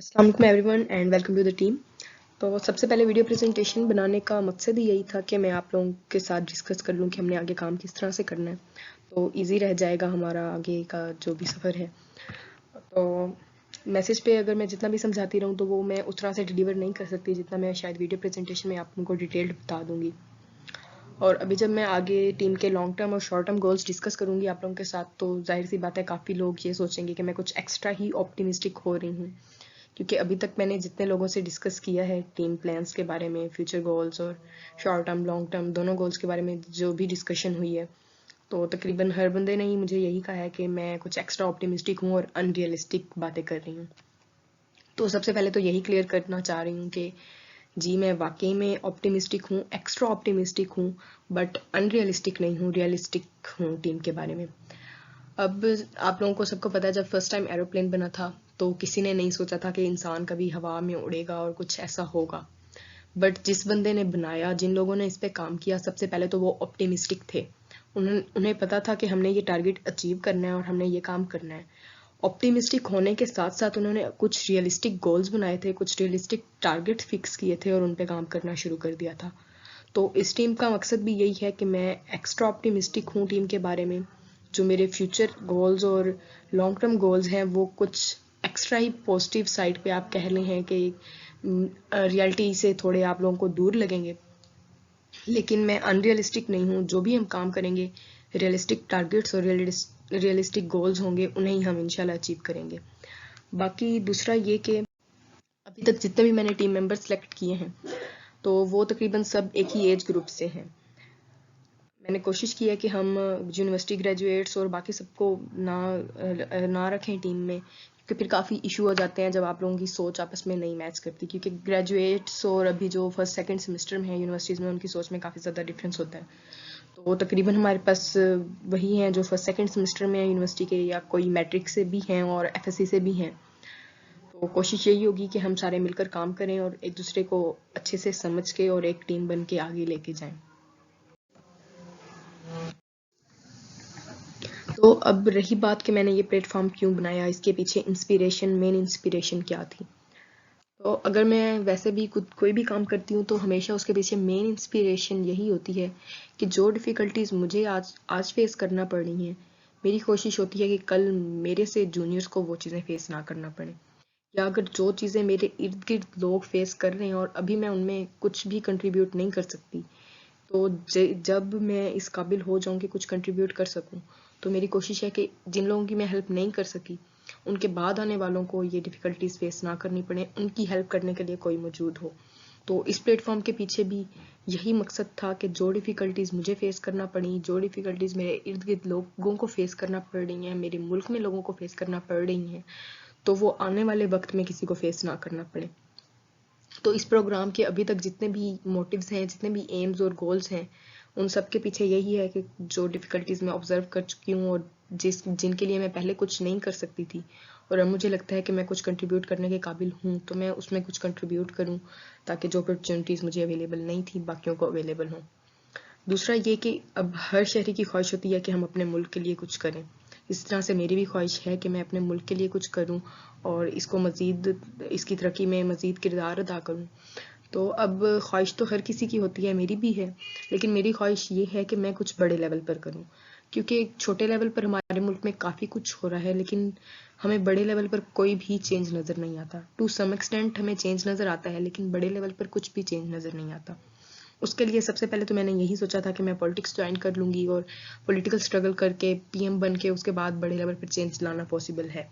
अस्सलाम वालेकुम everyone and welcome to the team. तो सबसे पहले वीडियो प्रेजेंटेशन बनाने का मकसद ही यही था कि मैं आप लोगों के साथ डिस्कस कर लूं कि हमने आगे काम किस तरह से करना है, तो इजी रह जाएगा हमारा आगे का जो भी सफ़र है। तो मैसेज पे अगर मैं जितना भी समझाती रहूं तो वो मैं उस तरह से डिलीवर नहीं कर सकती जितना मैं शायद वीडियो प्रेजेंटेशन में आप लोगों को डिटेल्ड बता दूंगी। और अभी जब मैं आगे टीम के लॉन्ग टर्म और शॉर्ट टर्म गोल्स डिस्कस करूंगी आप लोगों के साथ, तो जाहिर सी बात है काफ़ी लोग ये सोचेंगे कि मैं कुछ एक्स्ट्रा ही ऑप्टिमिस्टिक हो रही हूँ, क्योंकि अभी तक मैंने जितने लोगों से डिस्कस किया है टीम प्लान्स के बारे में, फ्यूचर गोल्स और शॉर्ट टर्म लॉन्ग टर्म दोनों गोल्स के बारे में जो भी डिस्कशन हुई है, तो तकरीबन हर बंदे ने ही मुझे यही कहा है कि मैं कुछ एक्स्ट्रा ऑप्टिमिस्टिक हूँ और अनरियलिस्टिक बातें कर रही हूँ। तो सबसे पहले तो यही क्लियर करना चाह रही हूँ कि जी मैं वाकई में ऑप्टिमिस्टिक हूँ, एक्स्ट्रा ऑप्टिमिस्टिक हूँ, बट अनरियलिस्टिक नहीं हूँ, रियलिस्टिक हूँ टीम के बारे में। अब आप लोगों को सबको पता है जब फर्स्ट टाइम एरोप्लेन बना था तो किसी ने नहीं सोचा था कि इंसान कभी हवा में उड़ेगा और कुछ ऐसा होगा। बट जिस बंदे ने बनाया, जिन लोगों ने इस पे काम किया, सबसे पहले तो वो ऑप्टिमिस्टिक थे। उन्हें पता था कि हमने ये टारगेट अचीव करना है और हमने ये काम करना है। ऑप्टिमिस्टिक होने के साथ साथ उन्होंने कुछ रियलिस्टिक गोल्स बनाए थे, कुछ रियलिस्टिक टारगेट फिक्स किए थे और उन पे काम करना शुरू कर दिया था। तो इस टीम का मकसद भी यही है कि मैं एक्स्ट्रा ऑप्टिमिस्टिक हूँ टीम के बारे में। जो मेरे फ्यूचर गोल्स और लॉन्ग टर्म गोल्स हैं वो कुछ एक्स्ट्रा ही पॉजिटिव साइड पे आप कह रहे हैं कि रियलिटी से थोड़े आप लोगों को दूर लगेंगे, लेकिन मैं अनरियलिस्टिक नहीं हूँ। जो भी हम काम करेंगे, रियलिस्टिक टारगेट्स और रियलिस्टिक गोल्स होंगे, उन्हें ही हम इंशाल्लाह अचीव करेंगे। बाकी दूसरा ये कि अभी तक जितने भी मैंने टीम मेंबर सेलेक्ट किए हैं तो वो तकरीबन सब एक ही एज ग्रुप से हैं। मैंने कोशिश की है कि हम यूनिवर्सिटी ग्रेजुएट्स और बाकी सबको ना रखें टीम में, क्योंकि फिर काफ़ी इशू हो जाते हैं जब आप लोगों की सोच आपस में नहीं मैच करती, क्योंकि ग्रेजुएट्स और अभी जो फर्स्ट सेकंड सेमेस्टर में है यूनिवर्सिटीज़ में उनकी सोच में काफ़ी ज़्यादा डिफरेंस होता है। तो वो तकरीबन हमारे पास वही हैं जो फर्स्ट सेकंड सेमेस्टर में है यूनिवर्सिटी के, या कोई मैट्रिक से भी हैं और एफएससी से भी हैं। तो कोशिश यही होगी कि हम सारे मिलकर काम करें और एक दूसरे को अच्छे से समझ के और एक टीम बन के आगे लेके जाएं। तो अब रही बात कि मैंने ये प्लेटफॉर्म क्यों बनाया, इसके पीछे मेन इंस्पिरेशन क्या थी। तो अगर मैं वैसे भी कोई भी काम करती हूँ तो हमेशा उसके पीछे मेन इंस्पिरेशन यही होती है कि जो डिफ़िकल्टीज़ मुझे आज फेस करना पड़ रही हैं, मेरी कोशिश होती है कि कल मेरे से जूनियर्स को वो चीज़ें फेस ना करना पड़े, या अगर जो चीज़ें मेरे इर्द गिर्द लोग फेस कर रहे हैं और अभी मैं उनमें कुछ भी कंट्रीब्यूट नहीं कर सकती, तो जब मैं इस काबिल हो जाऊँ कि कुछ कंट्रीब्यूट कर सकूँ, तो मेरी कोशिश है कि जिन लोगों की मैं हेल्प नहीं कर सकी, उनके बाद आने वालों को ये डिफ़िकल्टीज़ फेस ना करनी पड़े, उनकी हेल्प करने के लिए कोई मौजूद हो। तो इस प्लेटफॉर्म के पीछे भी यही मकसद था कि जो डिफ़िकल्टीज़ मुझे फेस करना पड़ी, जो डिफ़िकल्टीज़ मेरे इर्द गिर्द लोगों को फेस करना पड़ रही हैं, मेरे मुल्क में लोगों को फेस करना पड़ रही हैं, तो वो आने वाले वक्त में किसी को फेस ना करना पड़े। तो इस प्रोग्राम के अभी तक जितने भी मोटिव्स हैं, जितने भी एम्स और गोल्स हैं, उन सब के पीछे यही है कि जो डिफ़िकल्टीज़ मैं ऑब्ज़र्व कर चुकी हूँ और जिनके लिए मैं पहले कुछ नहीं कर सकती थी और अब मुझे लगता है कि मैं कुछ कंट्रीब्यूट करने के काबिल हूँ, तो मैं उसमें कुछ कंट्रीब्यूट करूँ ताकि जो अपॉर्चुनिटीज़ मुझे अवेलेबल नहीं थी बाकियों को अवेलेबल हों। दूसरा ये कि अब हर शहरी की ख्वाहिश होती है कि हम अपने मुल्क के लिए कुछ करें। इस तरह से मेरी भी ख्वाहिश है कि मैं अपने मुल्क के लिए कुछ करूं और इसको मज़ीद, इसकी तरक्की में मज़ीद किरदार अदा करूं। तो अब ख्वाहिश तो हर किसी की होती है, मेरी भी है, लेकिन मेरी ख्वाहिश ये है कि मैं कुछ बड़े लेवल पर करूं, क्योंकि छोटे लेवल पर हमारे मुल्क में काफ़ी कुछ हो रहा है, लेकिन हमें बड़े लेवल पर कोई भी चेंज नज़र नहीं आता। टू सम एक्सटेंट हमें चेंज नज़र आता है, लेकिन बड़े लेवल पर कुछ भी चेंज नज़र नहीं आता। उसके लिए सबसे पहले तो मैंने यही सोचा था कि मैं पॉलिटिक्स ज्वाइन कर लूँगी और पॉलिटिकल स्ट्रगल करके पीएम बन के उसके बाद बड़े लेवल पर चेंज लाना पॉसिबल है।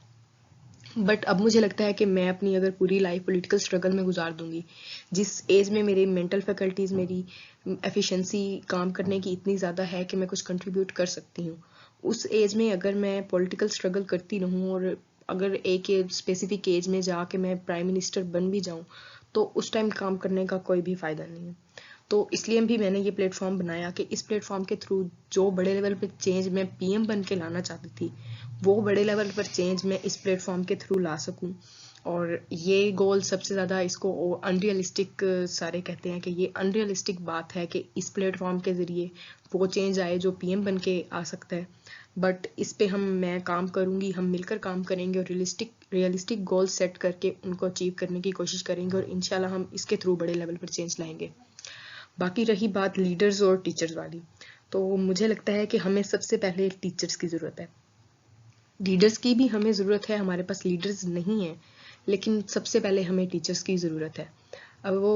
बट अब मुझे लगता है कि मैं अपनी अगर पूरी लाइफ पॉलिटिकल स्ट्रगल में गुजार दूंगी, जिस एज में मेरी मेंटल फैकल्टीज़, मेरी एफिशिएंसी काम करने की इतनी ज़्यादा है कि मैं कुछ कंट्रीब्यूट कर सकती हूँ, उस एज में अगर मैं पॉलिटिकल स्ट्रगल करती रहूँ और अगर एक स्पेसिफिक एज में जाके मैं प्राइम मिनिस्टर बन भी जाऊँ, तो उस टाइम काम करने का कोई भी फ़ायदा नहीं है। तो इसलिए भी मैंने ये प्लेटफॉर्म बनाया कि इस प्लेटफॉर्म के थ्रू जो बड़े लेवल पर चेंज मैं पीएम बन के लाना चाहती थी, वो बड़े लेवल पर चेंज मैं इस प्लेटफॉर्म के थ्रू ला सकूं। और ये गोल सबसे ज़्यादा, इसको अनरियलिस्टिक सारे कहते हैं कि ये अनरियलिस्टिक बात है कि इस प्लेटफॉर्म के ज़रिए वो चेंज आए जो पीएम बन के आ सकता है। बट इस पे मैं काम करूँगी, हम मिलकर काम करेंगे और रियलिस्टिक गोल सेट करके उनको अचीव करने की कोशिश करेंगे और इंशाल्लाह हम इसके थ्रू बड़े लेवल पर चेंज लाएंगे। बाकी रही बात लीडर्स और टीचर्स वाली, तो मुझे लगता है कि हमें सबसे पहले टीचर्स की ज़रूरत है। लीडर्स की भी हमें ज़रूरत है, हमारे पास लीडर्स नहीं है, लेकिन सबसे पहले हमें टीचर्स की ज़रूरत है। अब वो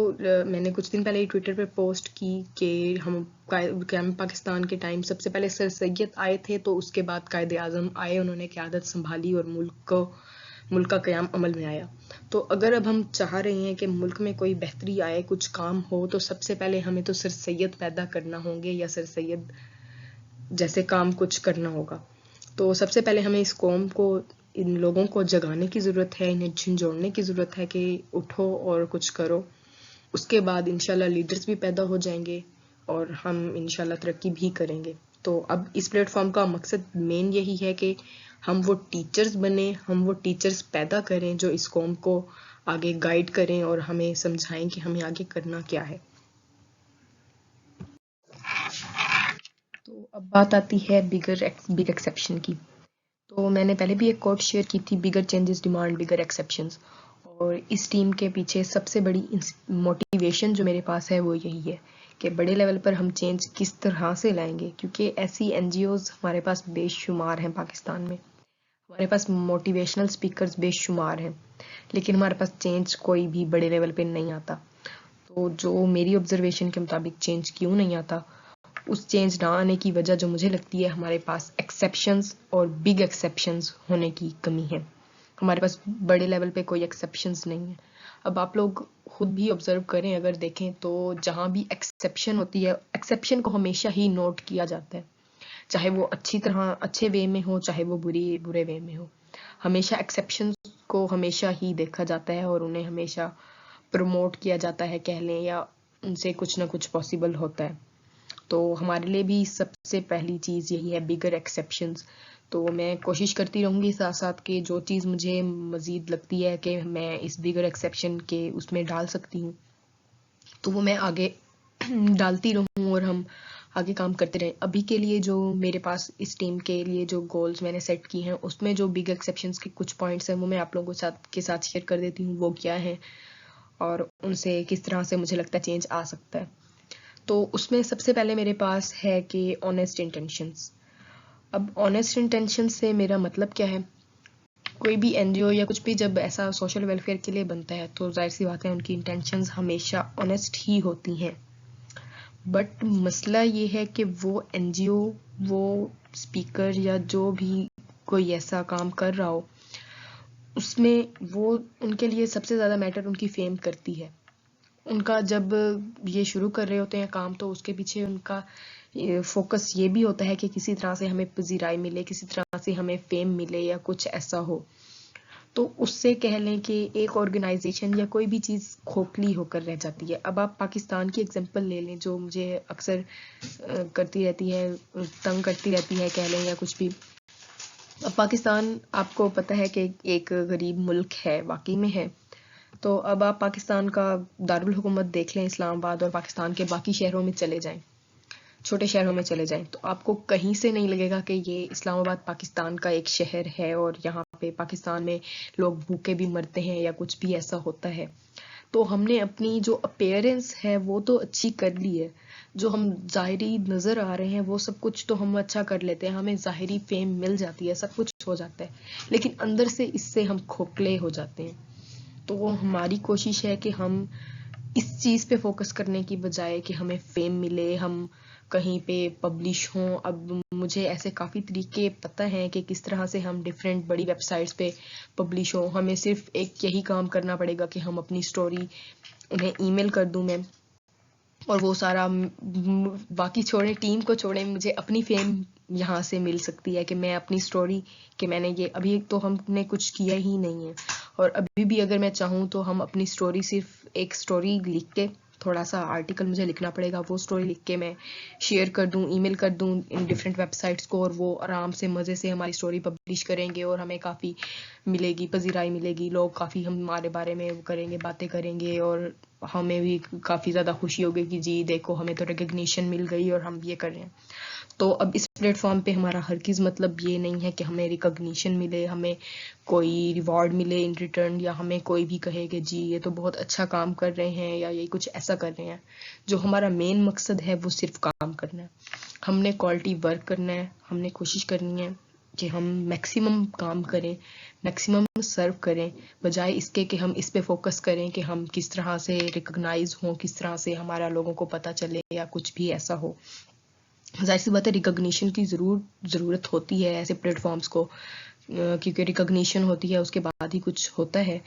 मैंने कुछ दिन पहले ही ट्विटर पर पोस्ट की कि हम पाकिस्तान के टाइम सबसे पहले सर सैयद आए थे, तो उसके बाद कायदे आज़म आए, उन्होंने क़यादत संभाली और मुल्क का क़याम अमल में आया। तो अगर अब हम चाह रहे हैं कि मुल्क में कोई बेहतरी आए, कुछ काम हो, तो सबसे पहले हमें तो सर सैयद पैदा करना होंगे या सर सैयद जैसे काम कुछ करना होगा। तो सबसे पहले हमें इस कौम को, इन लोगों को जगाने की ज़रूरत है, इन्हें झंझोड़ने की ज़रूरत है कि उठो और कुछ करो। उसके बाद इंशाल्लाह लीडर्स भी पैदा हो जाएंगे और हम इंशाल्लाह तरक्की भी करेंगे। तो अब इस प्लेटफॉर्म का मकसद मेन यही है कि हम वो टीचर्स बने, हम वो टीचर्स पैदा करें जो इस कौम को आगे गाइड करें और हमें समझाएं कि हमें आगे करना क्या है। तो अब बात आती है बिग एक्सेप्शन की। तो मैंने पहले भी एक कोट शेयर की थी, बिगर चेंजेस डिमांड बिगर एक्सेप्शंस, और इस टीम के पीछे सबसे बड़ी मोटिवेशन जो मेरे पास है वो यही है कि बड़े लेवल पर हम चेंज किस तरह से लाएंगे, क्योंकि ऐसी एनजीओज हमारे पास बेशुमार हैं पाकिस्तान में, हमारे पास मोटिवेशनल स्पीकर्स बेशुमार हैं, लेकिन हमारे पास चेंज कोई भी बड़े लेवल पे नहीं आता। तो जो मेरी ऑब्जर्वेशन के मुताबिक चेंज क्यों नहीं आता, उस चेंज ना आने की वजह जो मुझे लगती है, हमारे पास एक्सेप्शंस और बिग एक्सेप्शंस होने की कमी है। हमारे पास बड़े लेवल पे कोई एक्सेप्शंस नहीं है। अब आप लोग खुद भी ऑब्जर्व करें, अगर देखें तो जहाँ भी एक्सेप्शन होती है, एक्सेप्शन को हमेशा ही नोट किया जाता है, चाहे वो अच्छी तरह अच्छे वे में हो, चाहे वो बुरे वे में हो, हमेशा एक्सेप्शंस को हमेशा ही देखा जाता है और उन्हें हमेशा प्रमोट किया जाता है, कह लें, या उनसे कुछ ना कुछ पॉसिबल होता है। तो हमारे लिए भी सबसे पहली चीज़ यही है, बिगर एक्सेप्शंस। तो मैं कोशिश करती रहूँगी साथ साथ कि जो चीज़ मुझे मज़ीद लगती है कि मैं इस बिगर एक्सेप्शन के उसमें डाल सकती हूँ, तो वो मैं आगे डालती रहूँ और हम आगे काम करते रहें। अभी के लिए जो मेरे पास इस टीम के लिए जो गोल्स मैंने सेट किए हैं, उसमें जो बिग एक्सेप्शंस के कुछ पॉइंट्स हैं वो मैं आप लोगों के साथ शेयर कर देती हूँ, वो क्या है और उनसे किस तरह से मुझे लगता है चेंज आ सकता है। तो उसमें सबसे पहले मेरे पास है कि ऑनेस्ट इंटेंशंस। अब ऑनेस्ट इंटेंशन से मेरा मतलब क्या है, कोई भी एनजीओ या कुछ भी जब ऐसा सोशल वेलफेयर के लिए बनता है तो जाहिर सी बात है उनकी इंटेंशंस हमेशा ऑनेस्ट ही होती हैं। बट मसला ये है कि वो एनजीओ, वो स्पीकर या जो भी कोई ऐसा काम कर रहा हो, उसमें वो उनके लिए सबसे ज़्यादा मैटर उनकी फेम करती है। उनका जब ये शुरू कर रहे होते हैं काम, तो उसके पीछे उनका फोकस ये भी होता है कि किसी तरह से हमें पजीराई मिले, किसी तरह से हमें फेम मिले या कुछ ऐसा हो। तो उससे कह लें कि एक ऑर्गेनाइजेशन या कोई भी चीज़ खोखली होकर रह जाती है। अब आप पाकिस्तान की एग्जांपल ले लें, जो मुझे अक्सर करती रहती है, तंग करती रहती है, कह लें, या कुछ भी। अब पाकिस्तान आपको पता है कि एक गरीब मुल्क है, वाकई में है। तो अब आप पाकिस्तान का दारुल हुकूमत देख लें, इस्लामाबाद, और पाकिस्तान के बाकी शहरों में चले जाएं, छोटे शहरों में चले जाएं, तो आपको कहीं से नहीं लगेगा कि ये इस्लामाबाद पाकिस्तान का एक शहर है और यहाँ पे पाकिस्तान में लोग भूखे भी मरते हैं या कुछ भी ऐसा होता है। तो हमने अपनी जो अपीयरेंस है वो तो अच्छी कर ली है, जो हम ज़ाहिरी नज़र आ रहे हैं वो सब कुछ तो हम अच्छा कर लेते हैं, हमें ज़ाहिरी फेम मिल जाती है, सब कुछ हो जाता है, लेकिन अंदर से इससे हम खोखले हो जाते हैं। तो वो हमारी कोशिश है कि हम इस चीज़ पे फोकस करने की बजाय कि हमें फेम मिले, हम कहीं पे पब्लिश हों। अब मुझे ऐसे काफ़ी तरीके पता हैं कि किस तरह से हम डिफरेंट बड़ी वेबसाइट्स पे पब्लिश हों। हमें सिर्फ एक यही काम करना पड़ेगा कि हम अपनी स्टोरी उन्हें ईमेल कर दूं मैं, और वो सारा बाकी छोड़ें, टीम को छोड़ें, मुझे अपनी फेम यहाँ से मिल सकती है कि मैं अपनी स्टोरी, कि मैंने ये अभी तो हमने कुछ किया ही नहीं है, और अभी भी अगर मैं चाहूँ तो हम अपनी स्टोरी, सिर्फ एक स्टोरी लिख के, थोड़ा सा आर्टिकल मुझे लिखना पड़ेगा, वो स्टोरी लिख के मैं शेयर कर दूं, ईमेल कर दूं इन डिफरेंट वेबसाइट्स को, और वो आराम से मज़े से हमारी स्टोरी पब्लिश करेंगे और हमें काफ़ी मिलेगी, पजीराई मिलेगी, लोग काफ़ी हमारे बारे में करेंगे, बातें करेंगे और हमें भी काफ़ी ज़्यादा खुशी होगी कि जी देखो हमें तो रिकग्निशन मिल गई और हम ये कर रहे हैं। तो अब इस प्लेटफॉर्म पे हमारा हर चीज़ मतलब ये नहीं है कि हमें रिकग्निशन मिले, हमें कोई रिवॉर्ड मिले इन रिटर्न, या हमें कोई भी कहे कि जी ये तो बहुत अच्छा काम कर रहे हैं या ये कुछ ऐसा कर रहे हैं। जो हमारा मेन मकसद है वो सिर्फ काम करना है। हमने क्वालिटी वर्क करना है, हमने कोशिश करनी है कि हम मैक्सिमम काम करें, मैक्सिमम सर्व करें, बजाय इसके कि हम इस पे फोकस करें कि हम किस तरह से रिकग्नाइज हों, किस तरह से हमारा लोगों को पता चले या कुछ भी ऐसा हो। जाहिर सी बात है रिकग्निशन की ज़रूरत होती है ऐसे प्लेटफॉर्म्स को, क्योंकि रिकग्निशन होती है उसके बाद ही कुछ होता है।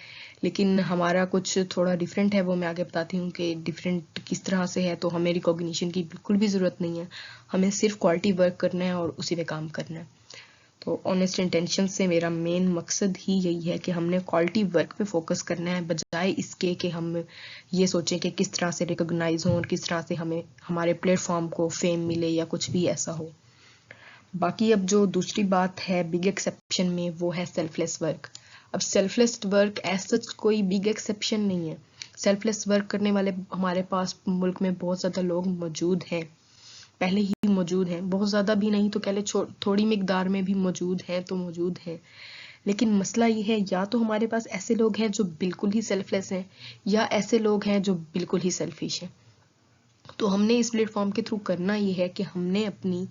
लेकिन हमारा कुछ थोड़ा डिफरेंट है, वो मैं आगे बताती हूँ कि डिफरेंट किस तरह से है। तो हमें रिकग्निशन की बिल्कुल भी ज़रूरत नहीं है, हमें सिर्फ क्वालिटी वर्क करना है और उसी पे काम करना है। तो ऑनेस्ट इंटेंशन से मेरा मेन मकसद ही यही है कि हमने क्वालिटी वर्क पे फोकस करना है, बजाय इसके कि हम ये सोचें कि किस तरह से रिकॉग्नाइज हो और किस तरह से हमें हमारे प्लेटफॉर्म को फेम मिले या कुछ भी ऐसा हो। बाकी अब जो दूसरी बात है बिग एक्सेप्शन में, वो है सेल्फलेस वर्क। अब सेल्फलेस वर्क एज सच कोई बिग एक्सेप्शन नहीं है। सेल्फलेस वर्क करने वाले हमारे पास मुल्क में बहुत ज़्यादा लोग मौजूद हैं, पहले ही मौजूद हैं, बहुत ज़्यादा भी नहीं तो कह ले थोड़ी मिकदार में भी मौजूद हैं, तो मौजूद हैं। लेकिन मसला ये है, या तो हमारे पास ऐसे लोग हैं जो बिल्कुल ही सेल्फलेस हैं, या ऐसे लोग हैं जो बिल्कुल ही सेल्फिश हैं। तो हमने इस प्लेटफॉर्म के थ्रू करना ये है कि हमने अपनी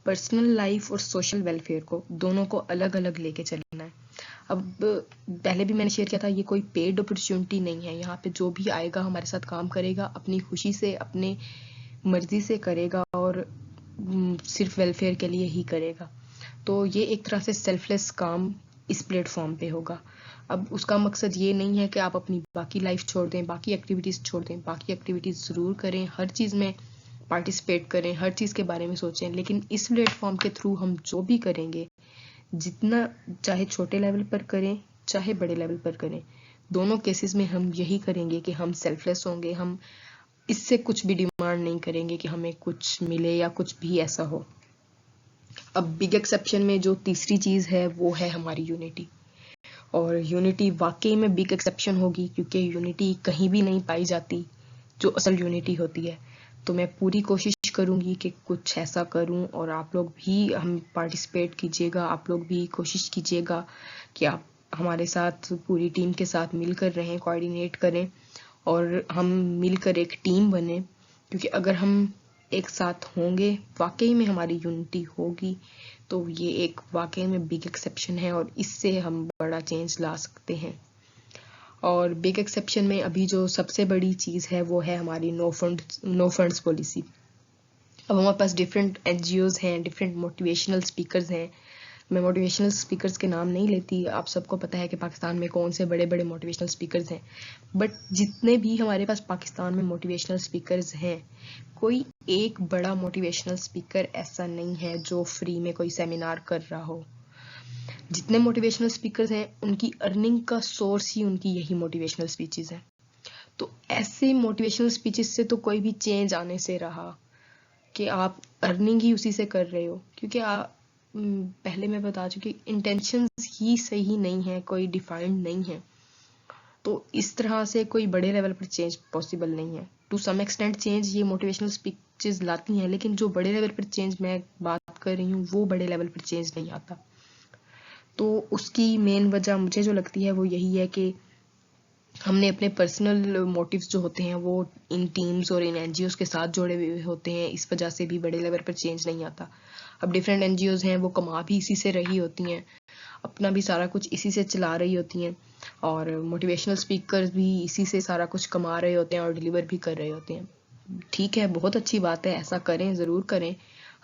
पर्सनल लाइफ और सोशल वेलफेयर को दोनों को अलग अलग लेके चलना है। अब पहले भी मैंने शेयर किया था, ये कोई पेड अपॉर्चुनिटी नहीं है। यहाँ पे जो भी आएगा हमारे साथ काम करेगा अपनी खुशी से, अपने मर्जी से करेगा और सिर्फ वेलफेयर के लिए ही करेगा। तो ये एक तरह से सेल्फलेस काम इस प्लेटफॉर्म पे होगा। अब उसका मकसद ये नहीं है कि आप अपनी बाकी लाइफ छोड़ दें, बाकी एक्टिविटीज़ छोड़ दें, बाकी एक्टिविटीज़ ज़रूर करें, हर चीज़ में पार्टिसिपेट करें, हर चीज़ के बारे में सोचें, लेकिन इस प्लेटफॉर्म के थ्रू हम जो भी करेंगे, जितना चाहे छोटे लेवल पर करें चाहे बड़े लेवल पर करें, दोनों केसेस में हम यही करेंगे कि हम सेल्फलेस होंगे। हम इससे कुछ भी डिमांड नहीं करेंगे कि हमें कुछ मिले या कुछ भी ऐसा हो। अब बिग एक्सेप्शन में जो तीसरी चीज़ है वो है हमारी यूनिटी। और यूनिटी वाकई में बिग एक्सेप्शन होगी, क्योंकि यूनिटी कहीं भी नहीं पाई जाती जो असल यूनिटी होती है। तो मैं पूरी कोशिश करूँगी कि कुछ ऐसा करूँ, और आप लोग भी हम पार्टिसिपेट कीजिएगा, आप लोग भी कोशिश कीजिएगा कि आप हमारे साथ पूरी टीम के साथ मिलकर रहें, कोऑर्डिनेट करें और हम मिलकर एक टीम बने। क्योंकि अगर हम एक साथ होंगे, वाकई में हमारी यूनिटी होगी, तो ये एक वाकई में बिग एक्सेप्शन है और इससे हम बड़ा चेंज ला सकते हैं। और बिग एक्सेप्शन में अभी जो सबसे बड़ी चीज़ है वो है हमारी नो फंड्स पॉलिसी। अब हमारे पास डिफरेंट NGOs हैं, डिफरेंट मोटिवेशनल स्पीकर्स हैं। मैं मोटिवेशनल स्पीकर्स के नाम नहीं लेती, आप सबको पता है कि पाकिस्तान में कौन से बड़े बड़े मोटिवेशनल स्पीकर्स हैं। बट जितने भी हमारे पास पाकिस्तान में मोटिवेशनल स्पीकर्स हैं, कोई एक बड़ा मोटिवेशनल स्पीकर ऐसा नहीं है जो फ्री में कोई सेमिनार कर रहा हो। जितने मोटिवेशनल स्पीकर्स हैं उनकी अर्निंग का सोर्स ही उनकी यही मोटिवेशनल स्पीचेस हैं। तो ऐसे मोटिवेशनल स्पीचेस से तो कोई भी चेंज आने से रहा कि आप अर्निंग ही उसी से कर रहे हो, क्योंकि पहले मैं बता चुकी इंटेंशंस ही सही नहीं है, कोई डिफाइंड नहीं है। तो इस तरह से कोई बड़े लेवल पर चेंज पॉसिबल नहीं है। टू सम एक्सटेंट चेंज ये मोटिवेशनल स्पीचेस लाती हैं, लेकिन जो बड़े लेवल पर चेंज मैं बात कर रही हूँ वो बड़े लेवल पर चेंज नहीं आता। तो उसकी मेन वजह मुझे जो लगती है वो यही है कि हमने अपने पर्सनल मोटिव्स जो होते हैं वो इन टीम्स और इन NGOs के साथ जोड़े हुए होते हैं। इस वजह से भी बड़े लेवल पर चेंज नहीं आता। अब डिफरेंट NGOs हैं, वो कमा भी इसी से रही होती हैं, अपना भी सारा कुछ इसी से चला रही होती हैं, और मोटिवेशनल स्पीकर्स भी इसी से सारा कुछ कमा रहे होते हैं और डिलीवर भी कर रहे होते हैं। ठीक है, बहुत अच्छी बात है, ऐसा करें, ज़रूर करें।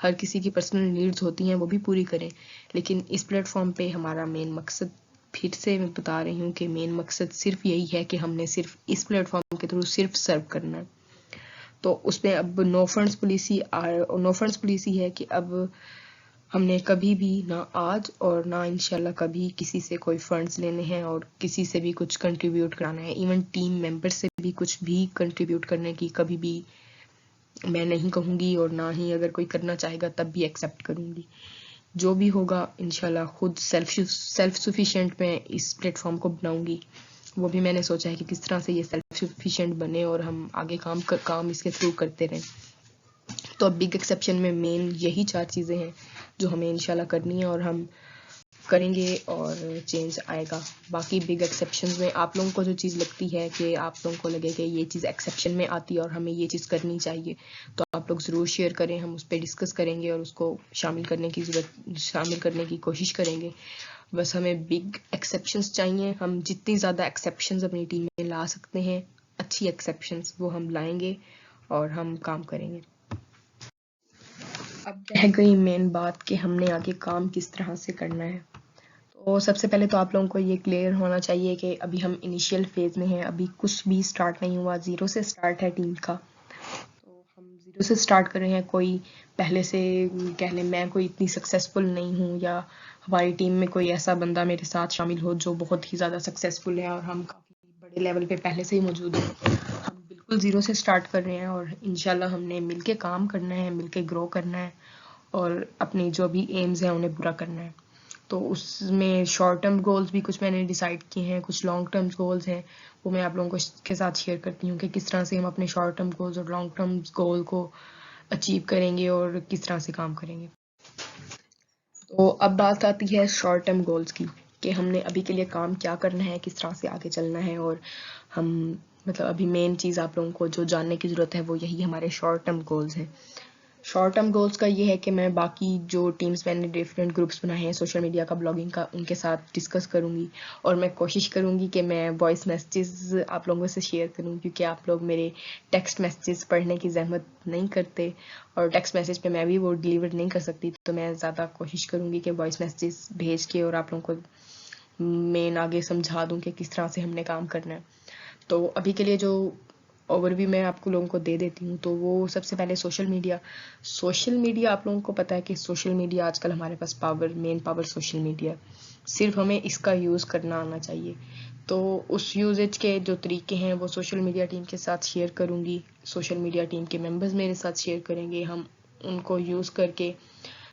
हर किसी की पर्सनल नीड्स होती हैं, वो भी पूरी करें। लेकिन इस प्लेटफॉर्म पे हमारा मेन मकसद, फिर से मैं बता रही हूँ कि मेन मकसद सिर्फ यही है कि हमने सिर्फ इस प्लेटफॉर्म के थ्रू सिर्फ सर्व करना है। तो उसमें अब नो फंड्स पॉलिसी है कि अब हमने कभी भी ना आज और ना इंशाल्लाह कभी किसी से कोई फंड्स लेने हैं और किसी से भी कुछ कंट्रीब्यूट कराना है। इवन टीम मेंबर से भी कुछ भी कंट्रीब्यूट करने की कभी भी मैं नहीं कहूँगी, और ना ही अगर कोई करना चाहेगा तब भी एक्सेप्ट करूँगी। जो भी होगा इंशाल्लाह खुद सेल्फ सफिशिएंट मैं इस प्लेटफॉर्म को बनाऊंगी। वो भी मैंने सोचा है कि किस तरह से ये सेल्फ सफिशिएंट बने और हम आगे काम इसके थ्रू करते रहें। तो अब बिग एक्सेप्शन में मेन यही 4 चीज़ें हैं जो हमें इंशाल्लाह करनी है और हम करेंगे और चेंज आएगा। बाकी बिग एक्सेप्शंस में आप लोगों को जो चीज़ लगती है कि आप लोगों को लगे कि ये चीज़ एक्सेप्शन में आती है और हमें ये चीज़ करनी चाहिए, तो आप लोग ज़रूर शेयर करें, हम उस पर डिस्कस करेंगे और उसको शामिल करने की कोशिश करेंगे। बस हमें बिग एक्सेप्शंस चाहिए। हम जितनी ज़्यादा एक्सेप्शंस अपनी टीम में ला सकते हैं, अच्छी एक्सेप्शंस, वो हम लाएंगे और हम काम करेंगे। अब रह गई मेन बात कि हमने आगे काम किस तरह से करना है। तो सबसे पहले तो आप लोगों को ये क्लियर होना चाहिए कि अभी हम इनिशियल फेज़ में हैं, अभी कुछ भी स्टार्ट नहीं हुआ, ज़ीरो से स्टार्ट है टीम का। तो हम ज़ीरो से स्टार्ट कर रहे हैं। कोई पहले से कह लें मैं कोई इतनी सक्सेसफुल नहीं हूँ या हमारी टीम में कोई ऐसा बंदा मेरे साथ शामिल हो जो बहुत ही ज़्यादा सक्सेसफुल है और हम काफ़ी बड़े लेवल पे पहले से ही मौजूद हैं। हम बिल्कुल ज़ीरो से स्टार्ट कर रहे हैं और इंशाल्लाह हमने मिलके काम करना है, मिलके ग्रो करना है और अपनी जो भी एम्स हैं उन्हें पूरा करना है। तो उसमें शॉर्ट टर्म गोल्स भी कुछ मैंने डिसाइड किए हैं, कुछ लॉन्ग टर्म गोल्स हैं, वो मैं आप लोगों के साथ शेयर करती हूँ कि किस तरह से हम अपने शॉर्ट टर्म गोल्स और लॉन्ग टर्म गोल को अचीव करेंगे और किस तरह से काम करेंगे। तो अब बात आती है शॉर्ट टर्म गोल्स की कि हमने अभी के लिए काम क्या करना है, किस तरह से आगे चलना है। और हम मतलब अभी मेन चीज़ आप लोगों को जो जानने की ज़रूरत है वो यही हमारे शॉर्ट टर्म गोल्स हैं। शॉर्ट टर्म गोल्स का ये है कि मैं बाकी जो टीम्स मैंने डिफरेंट ग्रुप्स बनाए हैं सोशल मीडिया का, ब्लॉगिंग का, उनके साथ डिस्कस करूँगी और मैं कोशिश करूँगी कि मैं वॉइस मैसेजेस आप लोगों से शेयर करूँ, क्योंकि आप लोग मेरे टेक्स्ट मैसेजेस पढ़ने की जहमत नहीं करते और टेक्स्ट मैसेज पे मैं भी वो डिलीवर नहीं कर सकती। तो मैं ज़्यादा कोशिश करूँगी कि वॉइस मैसेजेस भेज के और आप लोगों को मेन आगे समझा दूँ कि किस तरह से हमने काम करना है। तो अभी के लिए जो ओवरव्यू मैं आपको लोगों को दे देती हूँ, तो वो सबसे पहले सोशल मीडिया आप लोगों को पता है कि सोशल मीडिया आजकल हमारे पास मेन पावर सोशल मीडिया है। सिर्फ हमें इसका यूज़ करना आना चाहिए। तो उस यूजेज के जो तरीके हैं वो सोशल मीडिया टीम के साथ शेयर करूँगी, सोशल मीडिया टीम के मेंबर्स मेरे साथ शेयर करेंगे, हम उनको यूज़ करके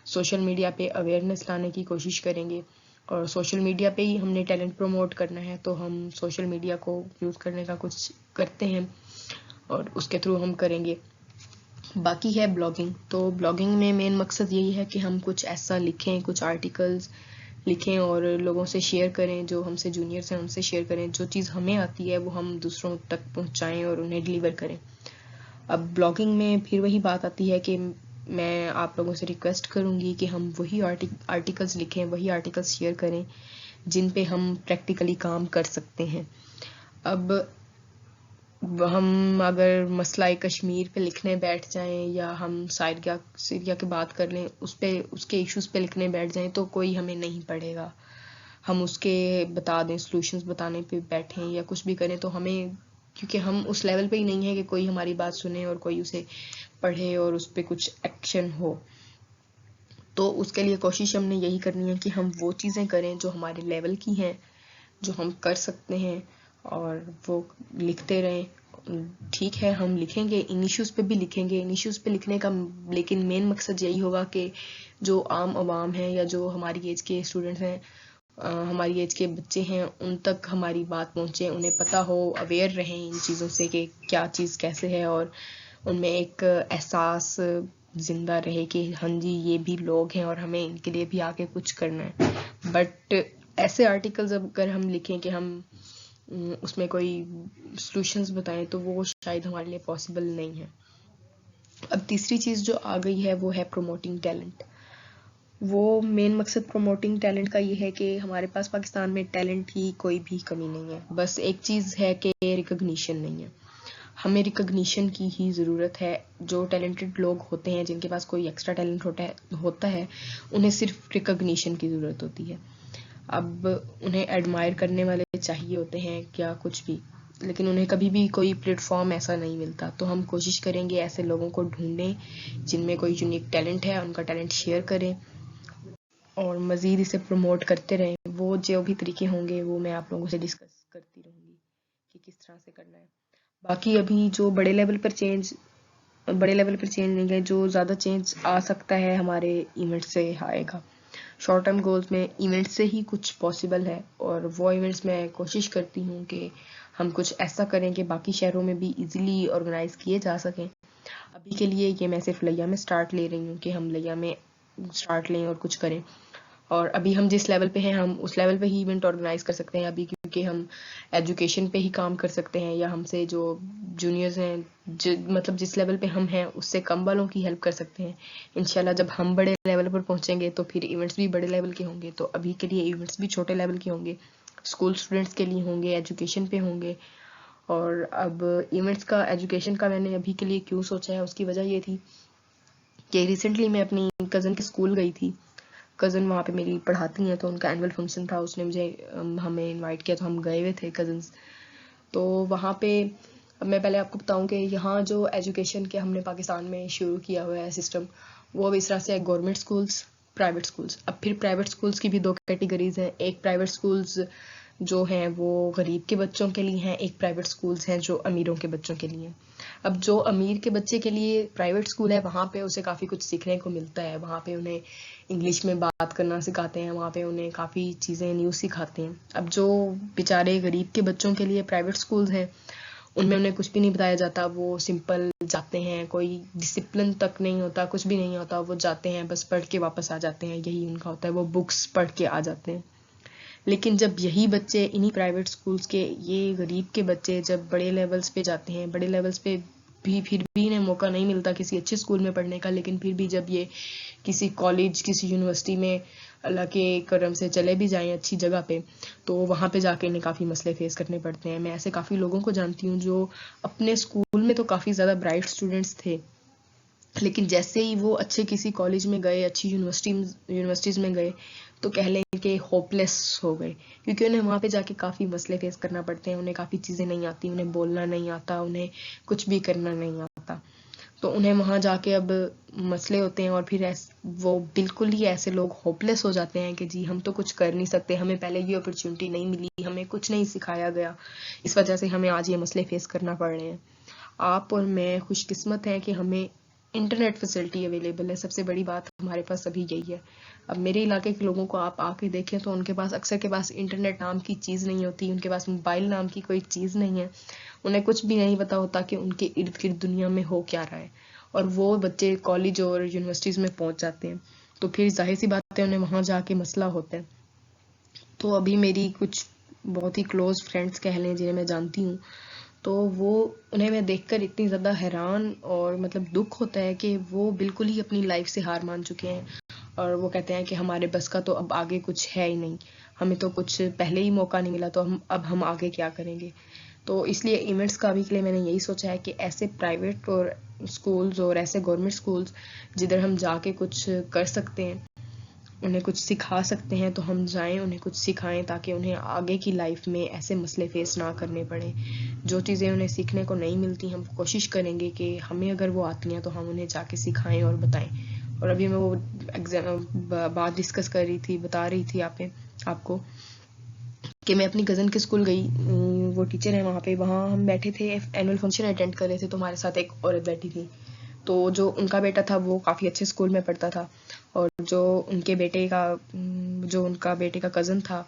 सोशल मीडिया पे अवेयरनेस लाने की कोशिश करेंगे। और सोशल मीडिया पे ही हमने टैलेंट प्रमोट करना है, तो हम सोशल मीडिया को यूज़ करने का कुछ करते हैं और उसके थ्रू हम करेंगे। बाकी है ब्लॉगिंग। तो ब्लॉगिंग में मेन मकसद यही है कि हम कुछ ऐसा लिखें, कुछ आर्टिकल्स लिखें और लोगों से शेयर करें, जो हमसे जूनियर्स हैं उनसे शेयर करें, जो चीज़ हमें आती है वो हम दूसरों तक पहुंचाएं और उन्हें डिलीवर करें। अब ब्लॉगिंग में फिर वही बात आती है कि मैं आप लोगों से रिक्वेस्ट करूंगी कि हम वही आर्टिकल्स लिखें, वही आर्टिकल्स शेयर करें जिन पे हम प्रैक्टिकली काम कर सकते हैं। अब हम अगर मसला कश्मीर पे लिखने बैठ जाएं या हम सीरिया की बात कर लें, उसके इश्यूज पे लिखने बैठ जाएं तो कोई हमें नहीं पढ़ेगा। हम उसके बता दें, सॉल्यूशंस बताने पे बैठें या कुछ भी करें तो हमें, क्योंकि हम उस लेवल पे ही नहीं है कि कोई हमारी बात सुने और कोई उसे पढ़े और उस पर कुछ एक्शन हो। तो उसके लिए कोशिश हमने यही करनी है कि हम वो चीज़ें करें जो हमारे लेवल की हैं, जो हम कर सकते हैं और वो लिखते रहें। ठीक है, हम लिखेंगे, इन इश्यूज़ पे भी लिखेंगे, इन इश्यूज़ पे लिखने का लेकिन मेन मकसद यही होगा कि जो आम आवाम है या जो हमारी एज के स्टूडेंट्स हैं, हमारी एज के बच्चे हैं, उन तक हमारी बात पहुंचे, उन्हें पता हो, अवेयर रहें इन चीज़ों से कि क्या चीज़ कैसे है और उनमें एक एहसास जिंदा रहे कि हाँ जी ये भी लोग हैं और हमें इनके लिए भी आगे कुछ करना है। बट ऐसे आर्टिकल्स अगर हम लिखें कि हम उसमें कोई सॉल्यूशंस बताएं तो वो शायद हमारे लिए पॉसिबल नहीं है। अब तीसरी चीज़ जो आ गई है वो है प्रमोटिंग टैलेंट। वो मेन मकसद प्रमोटिंग टैलेंट का ये है कि हमारे पास पाकिस्तान में टैलेंट की कोई भी कमी नहीं है, बस एक चीज़ है कि रिकग्निशन नहीं है। हमें रिकग्निशन की ही ज़रूरत है। जो टैलेंटेड लोग होते हैं, जिनके पास कोई एक्स्ट्रा टैलेंट होता है, उन्हें सिर्फ रिकग्निशन की ज़रूरत होती है। अब उन्हें एडमायर करने वाले चाहिए होते हैं क्या कुछ भी, लेकिन उन्हें कभी भी कोई प्लेटफॉर्म ऐसा नहीं मिलता। तो हम कोशिश करेंगे ऐसे लोगों को ढूंढें जिनमें कोई यूनिक टैलेंट है, उनका टैलेंट शेयर करें और मज़ीद इसे प्रमोट करते रहें। वो जो भी तरीके होंगे वो मैं आप लोगों से डिस्कस करती रहूँगी कि किस तरह से करना है। बाकी अभी जो बड़े लेवल पर चेंज नहीं है, जो ज़्यादा चेंज आ सकता है हमारे इवेंट से आएगा। शॉर्ट टर्म गोल्स में इवेंट से ही कुछ पॉसिबल है, और वो इवेंट्स मैं कोशिश करती हूँ कि हम कुछ ऐसा करें कि बाकी शहरों में भी इजीली ऑर्गेनाइज किए जा सकें। अभी के लिए ये मैं सिर्फ लिया में स्टार्ट ले रही हूँ कि हम लिया में स्टार्ट लें और कुछ करें, और अभी हम जिस लेवल पे हैं हम उस लेवल पे ही इवेंट ऑर्गेनाइज कर सकते हैं अभी, क्योंकि हम एजुकेशन पे ही काम कर सकते हैं, या हमसे जो जूनियर्स हैं मतलब जिस लेवल पे हम हैं उससे कम वालों की हेल्प कर सकते हैं। इंशाल्लाह जब हम बड़े लेवल पर पहुंचेंगे तो फिर इवेंट्स भी बड़े लेवल के होंगे, तो अभी के लिए इवेंट्स भी छोटे लेवल के होंगे, स्कूल स्टूडेंट्स के लिए होंगे, एजुकेशन पे होंगे। और अब इवेंट्स का, एजुकेशन का मैंने अभी के लिए क्यों सोचा है, उसकी वजह ये थी कि रिसेंटली मैं अपनी कज़न के स्कूल गई थी। कज़न वहाँ पे मेरी पढ़ाती हैं, तो उनका एनुअल फंक्शन था, उसने मुझे हमें इनवाइट किया, तो हम गए हुए थे कज़न्स। तो वहाँ पे अब मैं पहले आपको बताऊं कि यहाँ जो एजुकेशन के हमने पाकिस्तान में शुरू किया हुआ है सिस्टम, वो अब इस तरह से है: गवर्नमेंट स्कूल्स, प्राइवेट स्कूल्स। अब फिर प्राइवेट स्कूल्स की भी दो कैटेगरीज हैं, एक प्राइवेट स्कूल्स जो हैं वो गरीब के बच्चों के लिए हैं, एक प्राइवेट स्कूल्स हैं जो अमीरों के बच्चों के लिए। अब जो अमीर के बच्चे के लिए प्राइवेट स्कूल है वहाँ पे उसे काफ़ी कुछ सीखने को मिलता है, वहाँ पे उन्हें इंग्लिश में बात करना सिखाते हैं, वहाँ पे उन्हें काफ़ी चीज़ें न्यू सिखाते हैं। अब जो बेचारे गरीब के बच्चों के लिए प्राइवेट स्कूल्स हैं उनमें उन्हें कुछ भी नहीं बताया जाता, वो सिंपल जाते हैं, कोई डिसिप्लिन तक नहीं होता, कुछ भी नहीं होता, वो जाते हैं बस पढ़ के वापस आ जाते हैं, यही उनका होता है, वो बुक्स पढ़ के आ जाते हैं। लेकिन जब यही बच्चे इन्हीं प्राइवेट स्कूल्स के, ये गरीब के बच्चे जब बड़े लेवल्स पे जाते हैं, बड़े लेवल्स पे भी फिर भी इन्हें मौका नहीं मिलता किसी अच्छे स्कूल में पढ़ने का, लेकिन फिर भी जब ये किसी कॉलेज, किसी यूनिवर्सिटी में अल्लाह के करम से चले भी जाएं अच्छी जगह पे, तो वहाँ पे जाके इन्हें काफ़ी मसले फेस करने पड़ते हैं। मैं ऐसे काफ़ी लोगों को जानती हूँ जो अपने स्कूल में तो काफ़ी ज़्यादा ब्राइट स्टूडेंट्स थे, लेकिन जैसे ही वो अच्छे किसी कॉलेज में गए, अच्छी यूनिवर्सिटीज़ में गए, तो कह लें कि होपलेस हो गए, क्योंकि उन्हें वहाँ पे जाके काफ़ी मसले फेस करना पड़ते हैं, उन्हें काफ़ी चीज़ें नहीं आती, उन्हें बोलना नहीं आता, उन्हें कुछ भी करना नहीं आता, तो उन्हें वहाँ जाके अब मसले होते हैं, और फिर वो बिल्कुल ही ऐसे लोग होपलेस हो जाते हैं कि जी हम तो कुछ कर नहीं सकते, हमें पहले ये अपॉर्चुनिटी नहीं मिली, हमें कुछ नहीं सिखाया गया, इस वजह से हमें आज ये मसले फेस करना पड़ रहे हैं। आप और मैं खुशकिस्मत हैं कि हमें इंटरनेट फैसिलिटी अवेलेबल है, सबसे बड़ी बात हमारे पास अभी यही है। अब मेरे इलाके के लोगों को आप आके देखें तो उनके पास, अक्सर के पास इंटरनेट नाम की चीज़ नहीं होती, उनके पास मोबाइल नाम की कोई चीज़ नहीं है, उन्हें कुछ भी नहीं पता होता कि उनके इर्द गिर्द दुनिया में हो क्या रहा है, और वो बच्चे कॉलेज और यूनिवर्सिटीज़ में पहुंच जाते हैं, तो फिर जाहिर सी बात है उन्हें वहाँ जाके मसला होता है। तो अभी मेरी कुछ बहुत ही क्लोज फ्रेंड्स कह लें जिन्हें मैं जानती हूँ, तो वो, उन्हें मैं देखकर इतनी ज़्यादा हैरान और मतलब दुख होता है कि वो बिल्कुल ही अपनी लाइफ से हार मान चुके हैं, और वो कहते हैं कि हमारे बस का तो अब आगे कुछ है ही नहीं, हमें तो कुछ पहले ही मौका नहीं मिला, तो हम आगे क्या करेंगे। तो इसलिए इवेंट्स का अभी के लिए मैंने यही सोचा है कि ऐसे प्राइवेट और स्कूल्स और ऐसे गवर्नमेंट स्कूल्स जिधर हम जाके कुछ कर सकते हैं, उन्हें कुछ सिखा सकते हैं, तो हम जाएं, उन्हें कुछ सिखाएं, ताकि उन्हें आगे की लाइफ में ऐसे मसले फेस ना करने पड़े। जो चीज़ें उन्हें सीखने को नहीं मिलती, हम कोशिश करेंगे कि हमें अगर वो आती हैं तो हम उन्हें जाके सिखाएं और बताएं। और अभी मैं वो बात डिस्कस कर रही थी, बता रही थी आपको कि मैं अपनी कज़न के स्कूल गई, वो टीचर है वहाँ पे, वहाँ हम बैठे थे, एनुअल फंक्शन अटेंड कर रहे थे, तो हमारे साथ एक औरत बैठी थी, तो जो उनका बेटा था वो काफ़ी अच्छे स्कूल में पढ़ता था, और जो उनका बेटे का कज़न था,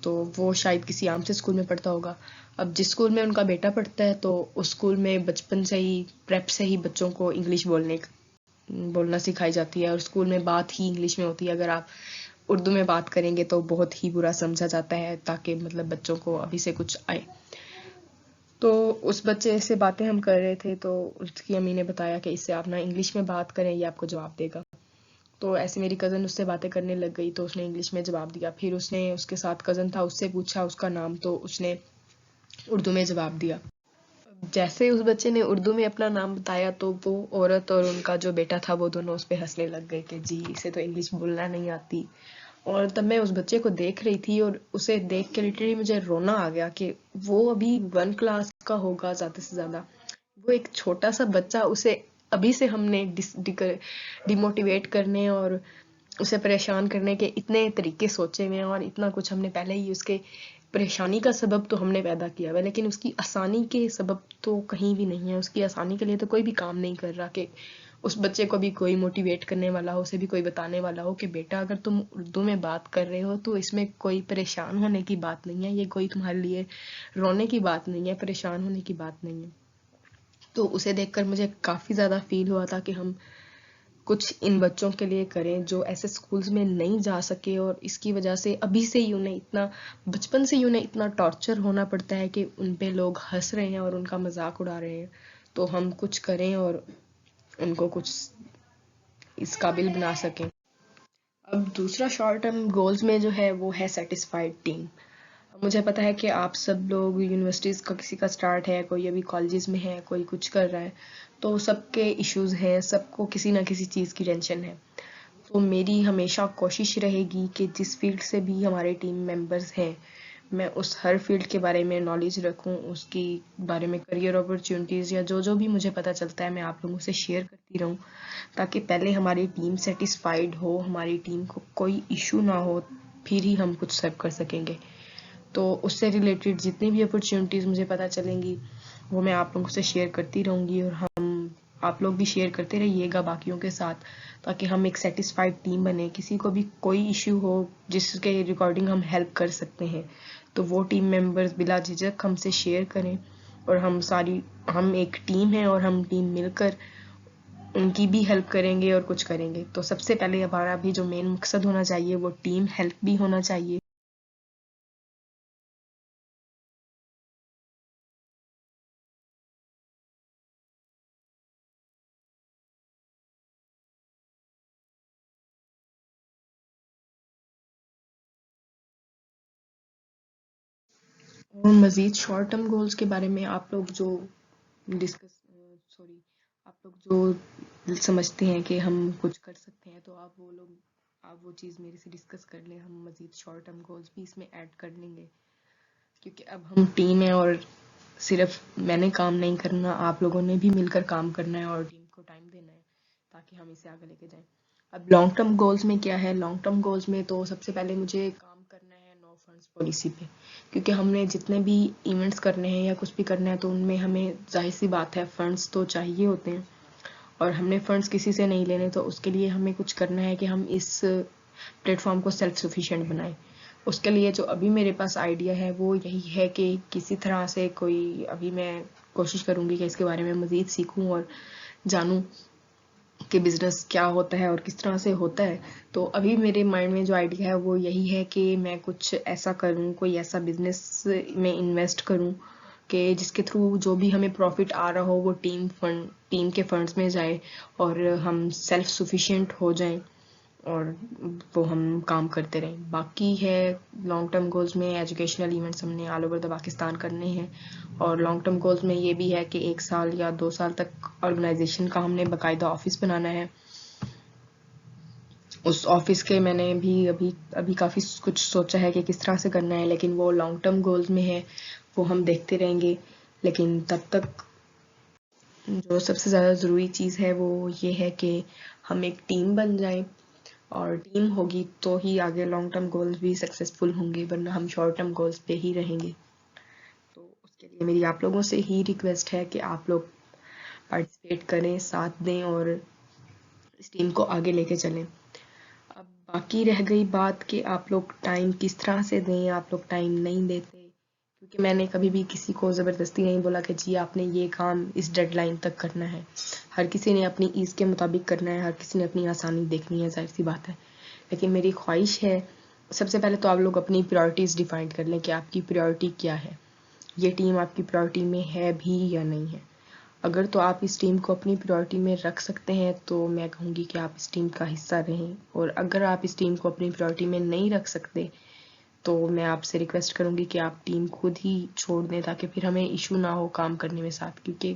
तो वो शायद किसी आम से स्कूल में पढ़ता होगा। अब जिस स्कूल में उनका बेटा पढ़ता है, तो उस स्कूल में बचपन से ही, प्रेप से ही बच्चों को इंग्लिश बोलना सिखाई जाती है, और स्कूल में बात ही इंग्लिश में होती है, अगर आप उर्दू में बात करेंगे तो बहुत ही बुरा समझा जाता है, ताकि मतलब बच्चों को अभी से कुछ आए। तो उस बच्चे से बातें हम कर रहे थे, तो उसकी अम्मी ने बताया कि इससे आप ना इंग्लिश में बात करें, ये आपको जवाब देगा। तो ऐसे मेरी कज़न उससे बातें करने लग गई, तो उसने इंग्लिश में जवाब दिया, फिर उसने, उसके साथ कज़न था, उससे पूछा उसका नाम, तो उसने उर्दू में जवाब दिया। जैसे उस बच्चे ने उर्दू में अपना नाम बताया, तो वो औरत और उनका जो बेटा था वो दोनों उस पर हंसने लग गए कि जी इसे तो इंग्लिश बोलना नहीं आती। और तब मैं उस बच्चे को देख रही थी, और उसे देख के लिटरली मुझे रोना आ गया कि वो अभी 1 क्लास का होगा ज़्यादा से ज़्यादा, वो एक छोटा सा बच्चा, उसे अभी से हमने डिमोटिवेट करने और उसे परेशान करने के इतने तरीके सोचे हुए हैं, और इतना कुछ हमने पहले ही, उसके परेशानी का सबब तो हमने पैदा किया हुआ है, लेकिन उसकी आसानी के सबब तो कहीं भी नहीं है, उसकी आसानी के लिए तो कोई भी काम नहीं कर रहा कि उस बच्चे को भी कोई मोटिवेट करने वाला हो, उसे भी कोई बताने वाला हो कि बेटा अगर तुम उर्दू में बात कर रहे हो तो इसमें कोई परेशान होने की बात नहीं है, ये कोई तुम्हारे लिए रोने की बात नहीं है, परेशान होने की बात नहीं है। तो उसे देखकर मुझे काफ़ी ज़्यादा फील हुआ था कि हम कुछ इन बच्चों के लिए करें जो ऐसे स्कूल्स में नहीं जा सके, और इसकी वजह से अभी से ही उन्हें इतना, बचपन से ही उन्हें इतना टॉर्चर होना पड़ता है कि उन पे लोग हंस रहे हैं और उनका मजाक उड़ा रहे हैं। तो हम कुछ करें और उनको कुछ इस काबिल बना सकें। अब दूसरा शॉर्ट टर्म गोल्स में जो है वो है सेटिस्फाइड टीम। मुझे पता है कि आप सब लोग यूनिवर्सिटीज़ का किसी का स्टार्ट है, कोई अभी कॉलेजेस में है, कोई कुछ कर रहा है, तो सबके इश्यूज हैं, सबको किसी ना किसी चीज़ की टेंशन है। तो मेरी हमेशा कोशिश रहेगी कि जिस फील्ड से भी हमारे टीम मेंबर्स हैं, मैं उस हर फील्ड के बारे में नॉलेज रखूं, उसकी बारे में करियर अपॉर्चुनिटीज़ या जो जो भी मुझे पता चलता है मैं आप लोगों से शेयर करती रहूं, ताकि पहले हमारी टीम सेटिस्फाइड हो, हमारी टीम को कोई इशू ना हो, फिर ही हम कुछ सर्व कर सकेंगे। तो उससे रिलेटेड जितनी भी अपॉर्चुनिटीज़ मुझे पता चलेंगी वो मैं आप लोगों से शेयर करती रहूँगी, और आप लोग भी शेयर करते रहिएगा बाकियों के साथ, ताकि हम एक सेटिस्फाइड टीम बने। किसी को भी कोई इश्यू हो जिसके रिकॉर्डिंग हम हेल्प कर सकते हैं तो वो टीम मेंबर्स बिला झिझक हमसे शेयर करें, और हम एक टीम है और हम टीम मिलकर उनकी भी हेल्प करेंगे और कुछ करेंगे। तो सबसे पहले हमारा भी जो मेन मकसद होना चाहिए वो टीम हेल्प भी होना चाहिए। और मज़ीद शॉर्ट टर्म गोल्स के बारे में आप लोग जो डिस्कस सॉरी आप लोग जो समझते हैं कि हम कुछ कर सकते हैं, तो आप वो चीज़ मेरे से डिस्कस कर लें, हम मज़ीद शॉर्ट टर्म गोल्स भी इसमें ऐड कर लेंगे। क्योंकि अब हम टीम है और सिर्फ मैंने काम नहीं करना, आप लोगों ने भी मिलकर काम करना है और टीम को टाइम देना है ताकि हम इसे आगे लेके जाएं। अब लॉन्ग टर्म गोल्स में क्या है, लॉन्ग टर्म गोल्स में तो सबसे पहले मुझे काम करना है नो फंड्स पॉलिसी पे। क्योंकि हमने जितने भी इवेंट्स करने हैं या कुछ भी करना है तो उनमें हमें जाहिर सी बात है फंड्स तो चाहिए होते हैं, और हमने फंड्स किसी से नहीं लेने, तो उसके लिए हमें कुछ करना है कि हम इस प्लेटफॉर्म को सेल्फ सफिशिएंट बनाएं। उसके लिए जो अभी मेरे पास आइडिया है वो यही है कि किसी तरह से कोई, अभी मैं कोशिश करूँगी कि इसके बारे में मज़ीद सीखूँ और जानूँ कि बिज़नेस क्या होता है और किस तरह से होता है। तो अभी मेरे माइंड में जो आइडिया है वो यही है कि मैं कुछ ऐसा करूँ, कोई ऐसा बिज़नेस में इन्वेस्ट करूँ कि जिसके थ्रू जो भी हमें प्रॉफिट आ रहा हो वो टीम के फंड्स में जाए और हम सेल्फ सफिशिएंट हो जाएं, और वो हम काम करते रहें। बाकी है लॉन्ग टर्म गोल्स में एजुकेशनल इवेंट्स हमने ऑल ओवर द पाकिस्तान करने हैं, और लॉन्ग टर्म गोल्स में ये भी है कि 1 साल या 2 साल तक ऑर्गेनाइजेशन का हमने बाकायदा ऑफिस बनाना है। उस ऑफिस के मैंने भी अभी अभी काफ़ी कुछ सोचा है कि किस तरह से करना है, लेकिन वो लॉन्ग टर्म गोल्स में है, वो हम देखते रहेंगे। लेकिन तब तक जो सबसे ज़्यादा ज़रूरी चीज़ है वो ये है कि हम एक टीम बन जाएं, और टीम होगी तो ही आगे लॉन्ग टर्म गोल्स भी सक्सेसफुल होंगे, वरना हम शॉर्ट टर्म गोल्स पे ही रहेंगे। तो उसके लिए मेरी आप लोगों से ही रिक्वेस्ट है कि आप लोग पार्टिसिपेट करें, साथ दें और इस टीम को आगे लेके चलें। अब बाकी रह गई बात कि आप लोग टाइम किस तरह से दें। आप लोग टाइम नहीं देते, क्योंकि मैंने कभी भी किसी को ज़बरदस्ती नहीं बोला कि जी आपने ये काम इस डेडलाइन तक करना है। हर किसी ने अपनी ईज़ के मुताबिक करना है, हर किसी ने अपनी आसानी देखनी है, जाहिर सी बात है। लेकिन मेरी ख्वाहिश है सबसे पहले तो आप लोग अपनी प्रायोरिटीज़ डिफाइन कर लें कि आपकी प्रायोरिटी क्या है, ये टीम आपकी प्रायोरिटी में है भी या नहीं है। अगर तो आप इस टीम को अपनी प्रायोरिटी में रख सकते हैं तो मैं कहूँगी कि आप इस टीम का हिस्सा रहें, और अगर आप इस टीम को अपनी प्रायोरिटी में नहीं रख सकते तो मैं आपसे रिक्वेस्ट करूँगी कि आप टीम खुद ही छोड़ दें, ताकि फिर हमें इशू ना हो काम करने में साथ। क्योंकि